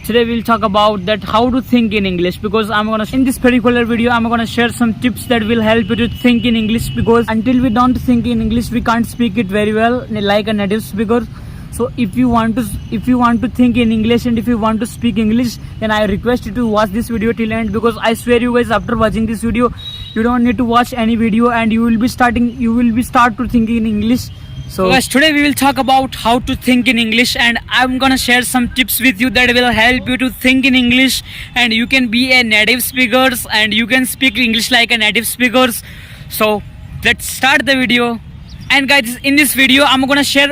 Today we'll talk about that how to think in English, because in this particular video I'm gonna share some tips that will help you to think in English, because until we don't think in English we can't speak it very well like a native speaker. So if you want to think in English and if you want to speak English, then I request you to watch this video till end, because I swear you guys, after watching this video you don't need to watch any video and you will be start to think in English. So guys, today we will talk about how to think in English, and I'm gonna share some tips with you that will help you to think in English, and you can be a native speaker and you can speak English like a native speaker. So let's start the video. And guys, in this video I'm gonna share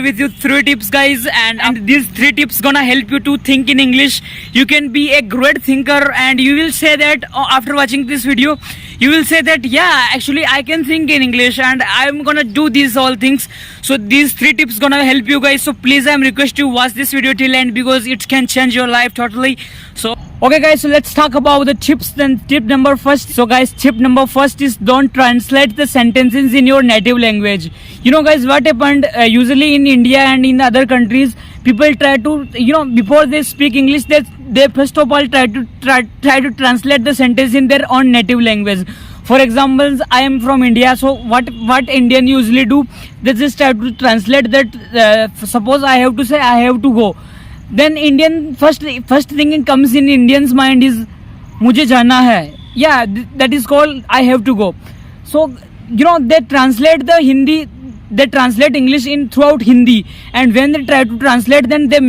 with you 3 tips, guys, and these 3 tips gonna help you to think in English. You can be a great thinker, and you will say that after watching this video you will say that, yeah, actually I can think in English and I'm gonna do these all things. So these 3 tips gonna help you guys. So please, I'm request you watch this video till end, because it can change your life totally. So okay guys, so let's talk about the tips. Then tip number first. So guys, tip number first is don't translate the sentences in your native language. You know guys, what happened usually in India and in other countries, people try to, before they speak English, they first of all try to translate the sentence in their own native language. For example, I am from India, so what Indian usually do, they just try to translate that. Suppose I have to say I have to go, then Indian first thing it comes in Indian's mind is mujhe jana hai. Yeah, that is called I have to go. So they translate the Hindi, they translate English in throughout Hindi, and when they try to translate, then they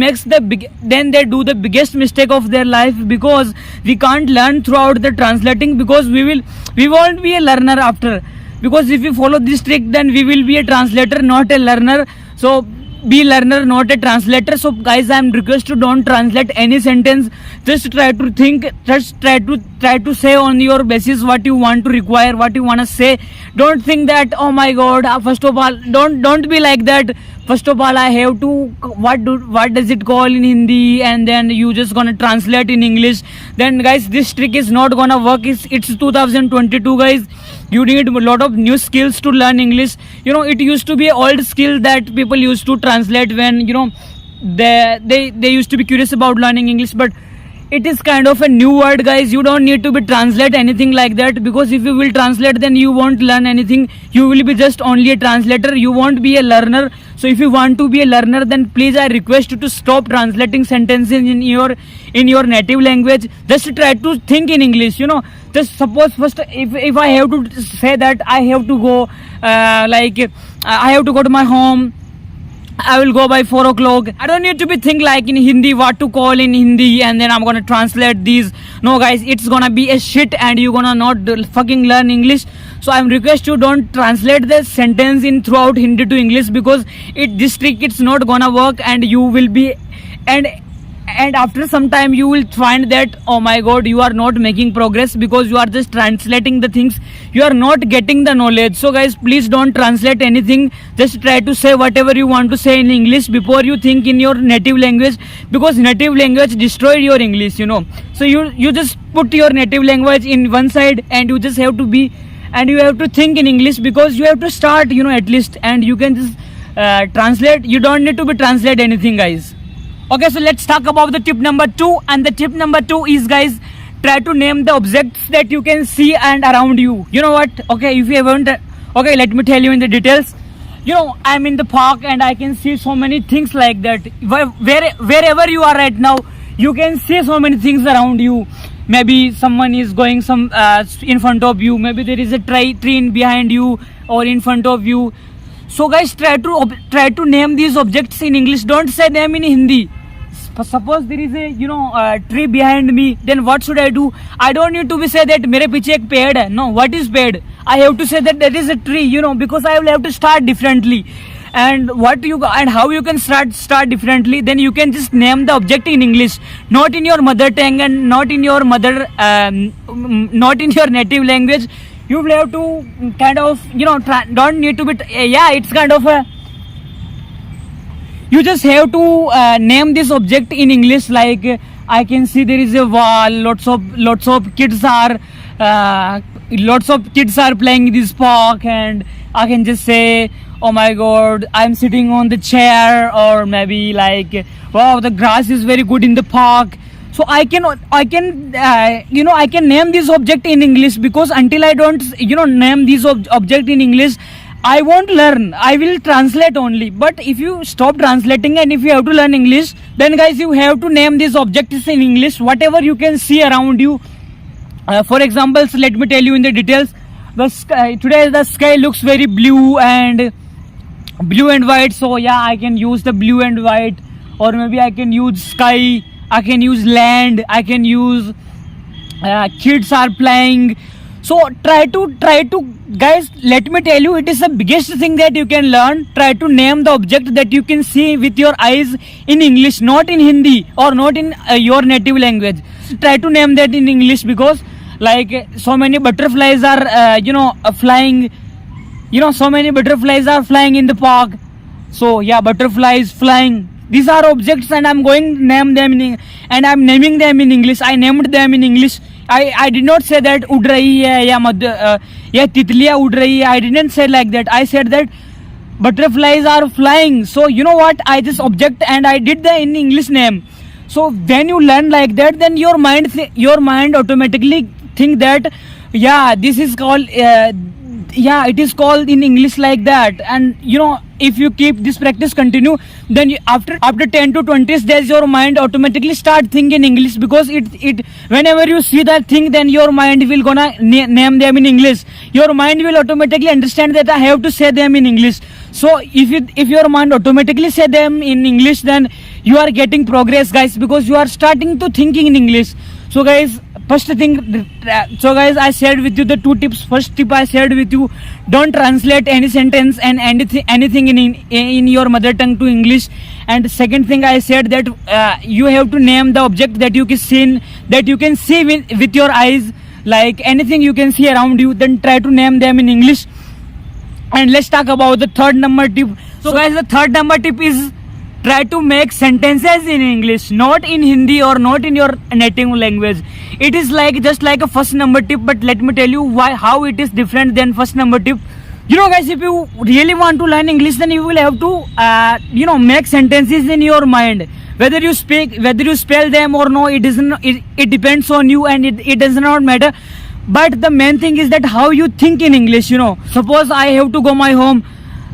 do the biggest mistake of their life, because we can't learn throughout the translating, because we won't be a learner after, because if we follow this trick, then we will be a translator, not a learner. So be learner, not a translator. So guys, I am request to don't translate any sentence. Just try to think, just try to say on your basis what you want to require, what you want to say. Don't think that, oh my god, first of all, don't be like that. First of all, I have to, what does it call in Hindi, and then you just gonna translate in English. Then guys, this trick is not gonna work. It's 2022, guys. You need a lot of new skills to learn English. It used to be an old skill that people used to translate when they used to be curious about learning English, but it is kind of a new word, guys. You don't need to be translate anything like that, because if you will translate, then you won't learn anything. You will be just only a translator. You won't be a learner. So if you want to be a learner, then please, I request you to stop translating sentences in your native language. Just try to think in English. Just suppose first, if I have to say that I have to go, I have to go to my home, I will go by 4 o'clock. I don't need to be think like in Hindi, what to call in Hindi, and then I'm gonna translate these. No guys, it's gonna be a shit, and you're gonna not fucking learn English. So I'm request you don't translate the sentence in throughout Hindi to English, because this trick, it's not gonna work, and you will be, and after some time you will find that, oh my god, you are not making progress, because you are just translating the things, you are not getting the knowledge. So guys, please don't translate anything. Just try to say whatever you want to say in English before you think in your native language, because native language destroyed your English. So you just put your native language in one side, and you just have to be, and you have to think in English, because you have to start, at least, and you can just translate. You don't need to be translate anything, guys. Okay, so let's talk about the tip number 2. And the tip number 2 is, guys, try to name the objects that you can see and around you. You know what? Okay, if you haven't, okay, let me tell you in the details. I'm in the park and I can see so many things like that. Wherever you are right now, you can see so many things around you. Maybe someone is going in front of you. Maybe there is a tree behind you or in front of you. So guys, try to name these objects in English. Don't say them in Hindi. Suppose there is a tree behind me, then what should I do? I don't need to be say that mere piche ek ped hai. No, what is ped? I have to say that is a tree, because I will have to start differently. And how you can start differently, then you can just name the object in English, not in your mother tongue, and not in your not in your native language. You will have to kind of, don't need to be, it's kind of a, you just have to name this object in English. Like, I can see there is a wall, lots of kids are playing in this park, and I can just say, oh my god, I'm sitting on the chair, or maybe like, wow, the grass is very good in the park. So I can I can name this object in English, because until I don't name this object in English, I won't learn. I will translate only. But if you stop translating and if you have to learn English, then guys, you have to name these objects in English, whatever you can see around you. For example, let me tell you in the details. The sky, today the sky looks very blue and white. So yeah, I can use the blue and white, or maybe I can use sky, I can use land, I can use kids are playing. So try to guys, let me tell you, it is the biggest thing that you can learn. Try to name the object that you can see with your eyes in English, not in Hindi or not in your native language. Try to name that in English, because like so many butterflies are flying, so many butterflies are flying in the park. So yeah, butterflies flying, these are objects, and I'm going to name them and I'm naming them in English. I named them in English. I did not say that उड़ रही है या तितलियां उड़ रही है. I didn't say like that. I said that butterflies are flying. So you know what, I just object and I did the in English name. So when you learn like that, then your mind automatically think that yeah, this is called it is called in English like that. And if you keep this practice continue, then after 10 to 20 days, your mind automatically start thinking English, because it whenever you see that thing, then your mind will gonna name them in English. Your mind will automatically understand that I have to say them in English. So if your mind automatically say them in English, then you are getting progress, guys, because you are starting to thinking in English. So guys, I shared with you the two tips. First tip I shared with you, don't translate any sentence and anything in your mother tongue to English. And second thing I said, that you have to name the object that you can see with your eyes, like anything you can see around you, then try to name them in English. And let's talk about the third number tip. So guys, the third number tip is, try to make sentences in English, not in Hindi or not in your native language. It is just like a first number tip, but let me tell you how it is different than first number tip. Guys, if you really want to learn English, then you will have to make sentences in your mind. Whether you spell them or no, it depends on you, and it does not matter. But the main thing is that how you think in English. Suppose I have to go my home,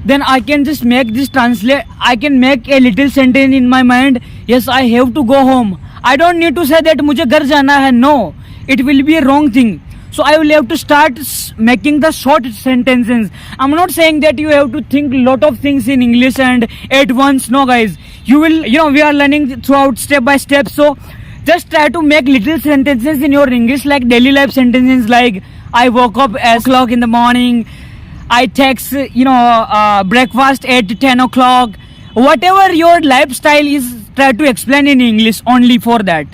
then I can just make this translate. I can make a little sentence in my mind. Yes, I have to go home. I don't need to say that मुझे घर जाना है. No, it will be a wrong thing. So I will have to start making the short sentences. I'm not saying that you have to think a lot of things in English and at once. No, guys. You will, we are learning throughout step by step. So just try to make little sentences in your English, like daily life sentences, like I woke up at o'clock in the morning. I text, breakfast at 10 o'clock. Whatever your lifestyle is, try to explain in English only for that.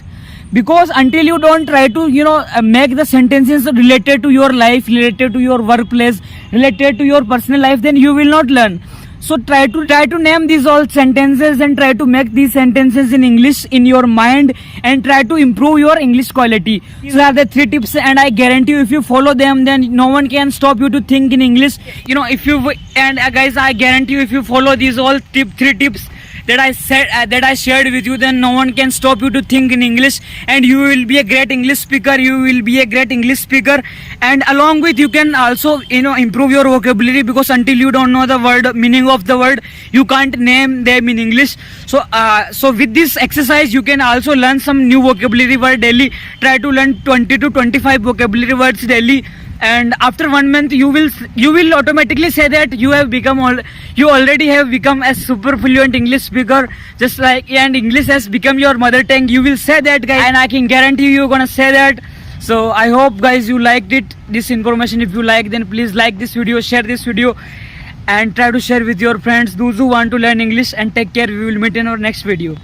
Because until you don't try to, make the sentences related to your life, related to your workplace, related to your personal life, then you will not learn. So try to name these all sentences and try to make these sentences in English in your mind, and try to improve your English quality. These are the 3 tips, and I guarantee you, if you follow them, then no one can stop you to think in English. Guys, I guarantee you, if you follow these all 3 tips that I shared with you, then no one can stop you to think in English, and you will be a great English speaker. And along with, you can also improve your vocabulary, because until you don't know the meaning of the word, you can't name them in English. So with this exercise, you can also learn some new vocabulary word daily. Try to learn 20 to 25 vocabulary words daily. And after 1 month, you will automatically say that you already have become a super fluent English speaker, and English has become your mother tongue. You will say that, guys, and I can guarantee you're gonna say that. So I hope, guys, you liked this information. If you like, then please like this video, share this video, and try to share with your friends, those who want to learn English. And take care. We will meet in our next video.